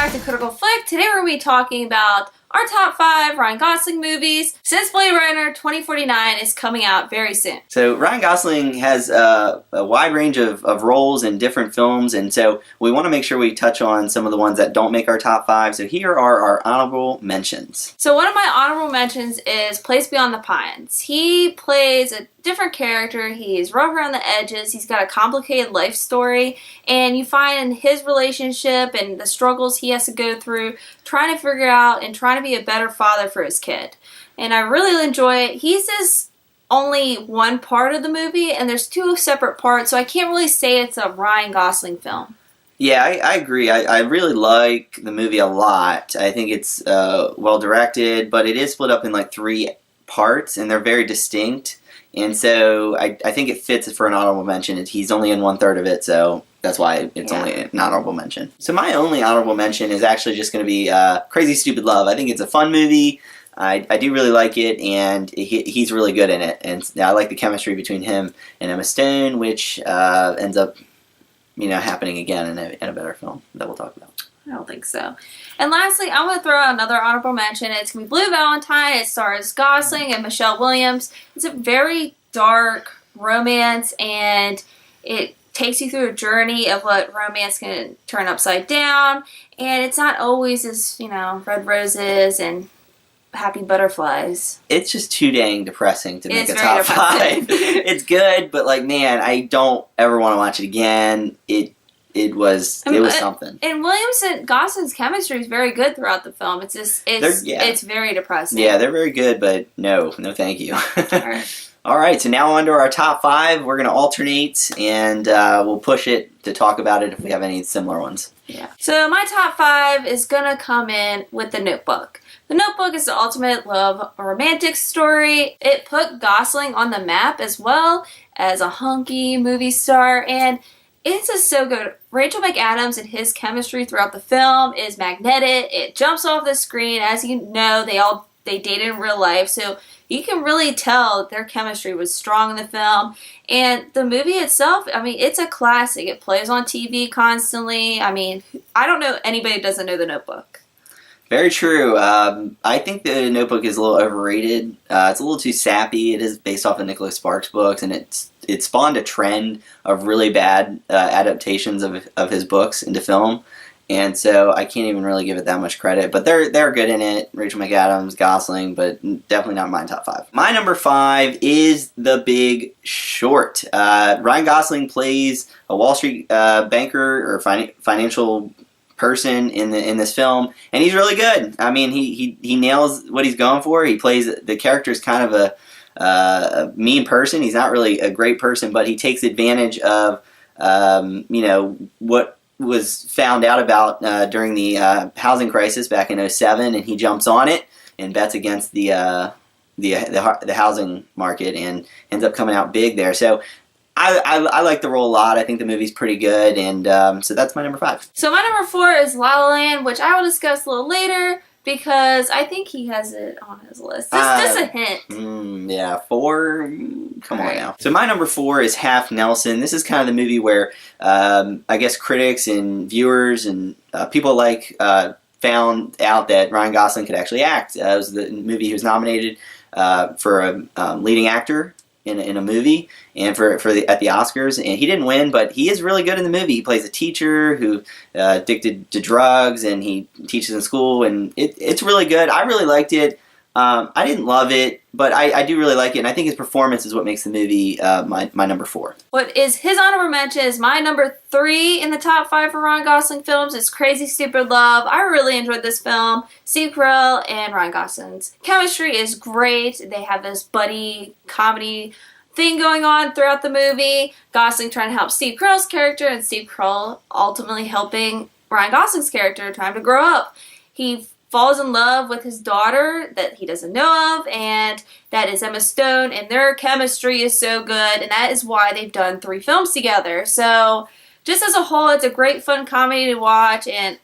back to Critical Flick. Today we're going to be talking about our top 5 Ryan Gosling movies, since Bladerunner 2049 is coming out very soon. So Ryan Gosling has a wide range of roles in different films, and so we want to make sure we touch on some of the ones that don't make our top 5. So here are our honorable mentions. So one of my honorable mentions is Place Beyond the Pines. He plays a different character. He's rough around the edges. He's got a complicated life story, and you find his relationship and the struggles he has to go through trying to figure out and trying to be a better father for his kid. And I really enjoy it. He's just only one part of the movie, and there's 2 separate parts, so I can't really say it's a Ryan Gosling film. Yeah, I agree. I really like the movie a lot. I think it's well directed, but it is split up in like 3 parts, and they're very distinct. And so I think it fits for an honorable mention. He's only in 1/3 of it, so that's why it's only an honorable mention. So my only honorable mention is actually just going to be Crazy Stupid Love. I think it's a fun movie. I do really like it, and he's really good in it. And I like the chemistry between him and Emma Stone, which ends up happening again in a better film that we'll talk about. I don't think so. And lastly, I'm going to throw out another honorable mention. It's going to be Blue Valentine. It stars Gosling and Michelle Williams. It's a very dark romance, and it takes you through a journey of what romance can turn upside down. And it's not always as, red roses and happy butterflies. It's just too dang depressing to make a top 5. It's good, but man, I don't ever want to watch it again. It was something. And Williams and Gosling's chemistry is very good throughout the film. It's just it's very depressing. Yeah, they're very good, but no thank you. All right, so now on to our top 5. We're going to alternate, and we'll push it to talk about it if we have any similar ones. Yeah. So my top 5 is going to come in with The Notebook. The Notebook is the ultimate love romantic story. It put Gosling on the map as well as a hunky movie star, and it's just so good. Rachel McAdams and his chemistry throughout the film is magnetic. It jumps off the screen. As you know, they dated in real life, so you can really tell their chemistry was strong in the film. And the movie itself, it's a classic. It plays on TV constantly. I don't know anybody who doesn't know The Notebook. Very true. I think The Notebook is a little overrated. It's a little too sappy. It is based off of Nicholas Sparks' books, and it spawned a trend of really bad adaptations of his books into film. And so I can't even really give it that much credit. But they're good in it. Rachel McAdams, Gosling, but definitely not my top 5. My number 5 is The Big Short. Ryan Gosling plays a Wall Street banker or financial person in this film, and he's really good. He nails what he's going for. He plays the character is kind of a mean person. He's not really a great person, but he takes advantage of what was found out about during the housing crisis back in 2007, and he jumps on it and bets against the housing market and ends up coming out big there. So I like the role a lot. I think the movie's pretty good, and so that's my number 5. So my number 4 is La La Land, which I will discuss a little later because I think he has it on his list. Just a hint. Yeah, 4. Come on now. So my number 4 is Half Nelson. This is kind of the movie where I guess critics and viewers and people found out that Ryan Gosling could actually act. It was the movie he was nominated for a leading actor in a movie and at the Oscars, and he didn't win, but he is really good in the movie. He plays a teacher who addicted to drugs, and he teaches in school, and it's really good. I really liked it. I didn't love it, but I do really like it, and I think his performance is what makes the movie my number 4. What is his honorable mention is my number 3 in the top 5 for Ryan Gosling films is Crazy Stupid Love. I really enjoyed this film. Steve Carell and Ryan Gosling's chemistry is great. They have this buddy comedy thing going on throughout the movie. Gosling trying to help Steve Carell's character, and Steve Carell ultimately helping Ryan Gosling's character trying to grow up. He falls in love with his daughter that he doesn't know of, and that is Emma Stone, and their chemistry is so good, and that is why they've done 3 films together. So just as a whole, it's a great fun comedy to watch, and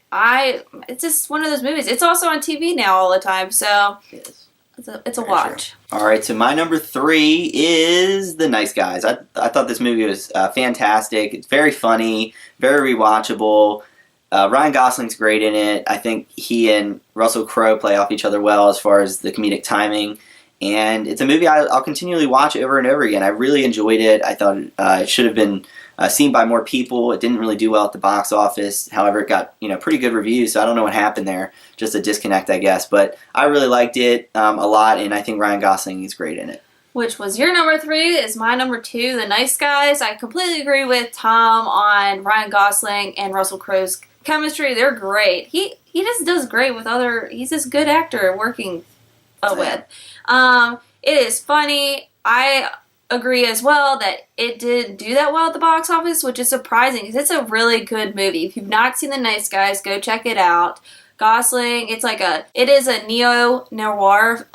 it's just one of those movies. It's also on TV now all the time, so it's a watch. True. All right, so my number 3 is The Nice Guys. I thought this movie was fantastic. It's very funny, very rewatchable. Ryan Gosling's great in it. I think he and Russell Crowe play off each other well as far as the comedic timing. And it's a movie I'll continually watch over and over again. I really enjoyed it. I thought it should have been seen by more people. It didn't really do well at the box office. However, it got pretty good reviews, so I don't know what happened there. Just a disconnect, I guess. But I really liked it a lot, and I think Ryan Gosling is great in it. Which was your number 3, is my number 2, The Nice Guys. I completely agree with Tom on Ryan Gosling and Russell Crowe's chemistry. They're great. He just does great with he's this good actor working with. It is funny. I agree as well that it did do that well at the box office, which is surprising because it's a really good movie. If you've not seen The Nice Guys, go check it out. Gosling, it is a neo-noir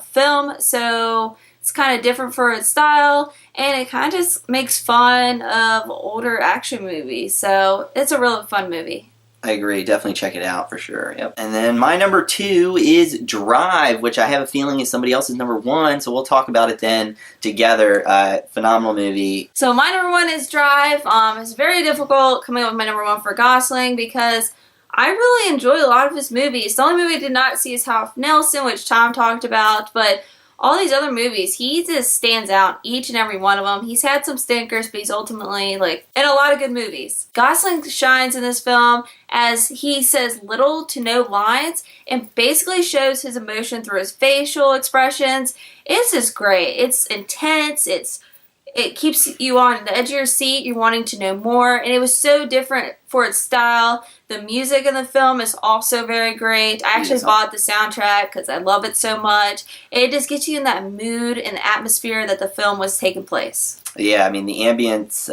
film, so it's kind of different for its style, and it kind of just makes fun of older action movies, so it's a real fun movie. I agree. Definitely check it out for sure. Yep. And then my number 2 is Drive, which I have a feeling is somebody else's number 1, so we'll talk about it then together. Phenomenal movie. So my number 1 is Drive. It's very difficult coming up with my number 1 for Gosling because I really enjoy a lot of his movies. The only movie I did not see is Half Nelson, which Tom talked about, but all these other movies, he just stands out, each and every one of them. He's had some stinkers, but he's ultimately, in a lot of good movies. Gosling shines in this film as he says little to no lines and basically shows his emotion through his facial expressions. It's just great. It's intense. It keeps you on the edge of your seat. You're wanting to know more. And it was so different for its style. The music in the film is also very great. I actually bought the soundtrack because I love it so much. It just gets you in that mood and atmosphere that the film was taking place. Yeah, I mean, the ambience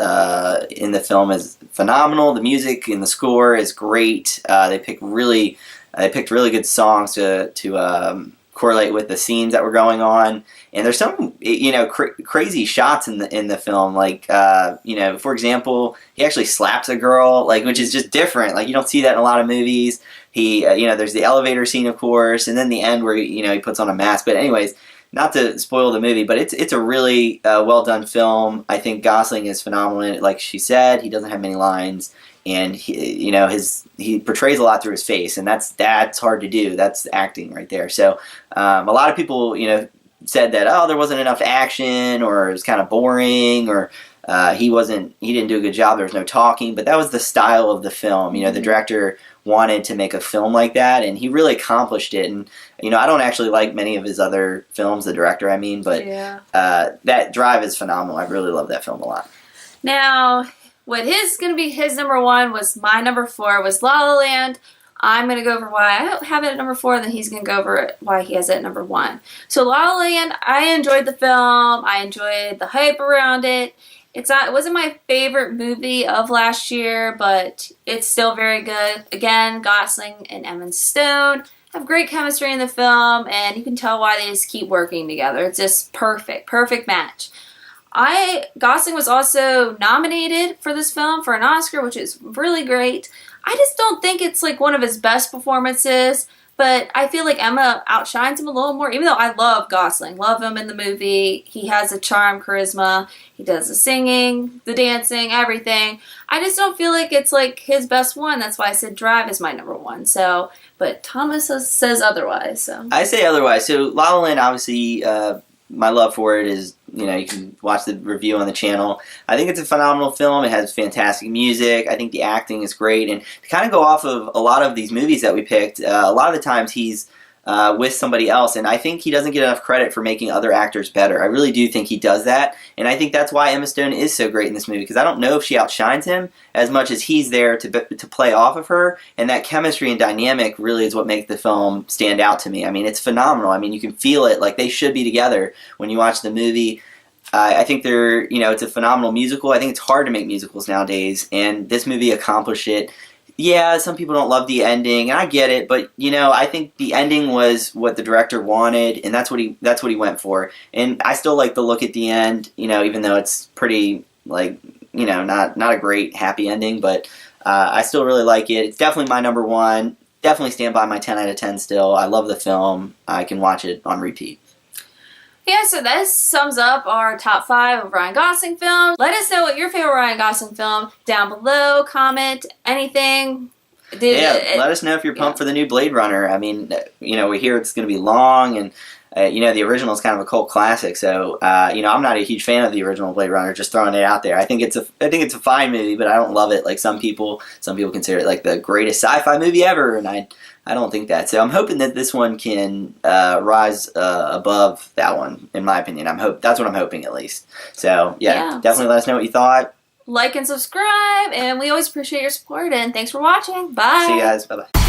in the film is phenomenal. The music and the score is great. They picked really good songs to correlate with the scenes that were going on. And there's some, crazy shots in the film. For example, he actually slaps a girl, which is just different. You don't see that in a lot of movies. There's the elevator scene, of course, and then the end where he puts on a mask. But anyways, not to spoil the movie, but it's a really well done film. I think Gosling is phenomenal in it. Like she said, he doesn't have many lines, and he portrays a lot through his face, and that's hard to do. That's acting right there. So a lot of people said that there wasn't enough action, or it was kind of boring, or he didn't do a good job. There was no talking, but that was the style of the film. The director wanted to make a film like that, and he really accomplished it. And I don't actually like many of his other films, the director, I mean, but yeah. That Drive is phenomenal. I really love that film a lot. Now, what is going to be his number 1 was my number 4 was La La Land. I'm going to go over why I have it at number 4, then he's going to go over why he has it at number 1. So La La Land, I enjoyed the film. I enjoyed the hype around it. It wasn't my favorite movie of last year, but it's still very good. Again, Gosling and Emma Stone have great chemistry in the film, and you can tell why they just keep working together. It's just perfect match. Gosling was also nominated for this film for an Oscar, which is really great. I just don't think it's one of his best performances, but I feel like Emma outshines him a little more, even though I love Gosling, love him in the movie. He has a charm, charisma, he does the singing, the dancing, everything. I just don't feel like it's his best one. That's why I said Drive is my number 1. So, but Thomas says otherwise. So I say otherwise. So La La Land, obviously, my love for it is, you can watch the review on the channel. I think it's a phenomenal film. It has fantastic music. I think the acting is great. And to kind of go off of a lot of these movies that we picked, a lot of the times he's with somebody else, and I think he doesn't get enough credit for making other actors better. I really do think he does that, and I think that's why Emma Stone is so great in this movie, because I don't know if she outshines him as much as he's there to play off of her, and that chemistry and dynamic really is what makes the film stand out to me. I mean, it's phenomenal. I mean, you can feel it. They should be together when you watch the movie. I think it's a phenomenal musical. I think it's hard to make musicals nowadays, and this movie accomplished it. Yeah, some people don't love the ending, and I get it, but I think the ending was what the director wanted, and that's what he went for. And I still like the look at the end, even though it's pretty not a great happy ending, but I still really like it. It's definitely my number 1. Definitely stand by my 10 out of 10 still. I love the film. I can watch it on repeat. Yeah, so this sums up our top 5 of Ryan Gosling films. Let us know what your favorite Ryan Gosling film down below. Comment anything. Dude, let us know if you're pumped for the new Blade Runner. I mean, we hear it's going to be long, and the original is kind of a cult classic. So, I'm not a huge fan of the original Blade Runner. Just throwing it out there. I think it's a fine movie, but I don't love it. Like some people consider it like the greatest sci-fi movie ever, and I don't think that. So I'm hoping that this one can rise above that one. In my opinion, that's what I'm hoping at least. So definitely let us know what you thought. Like and subscribe, and we always appreciate your support, and thanks for watching. Bye. See you guys. Bye-bye.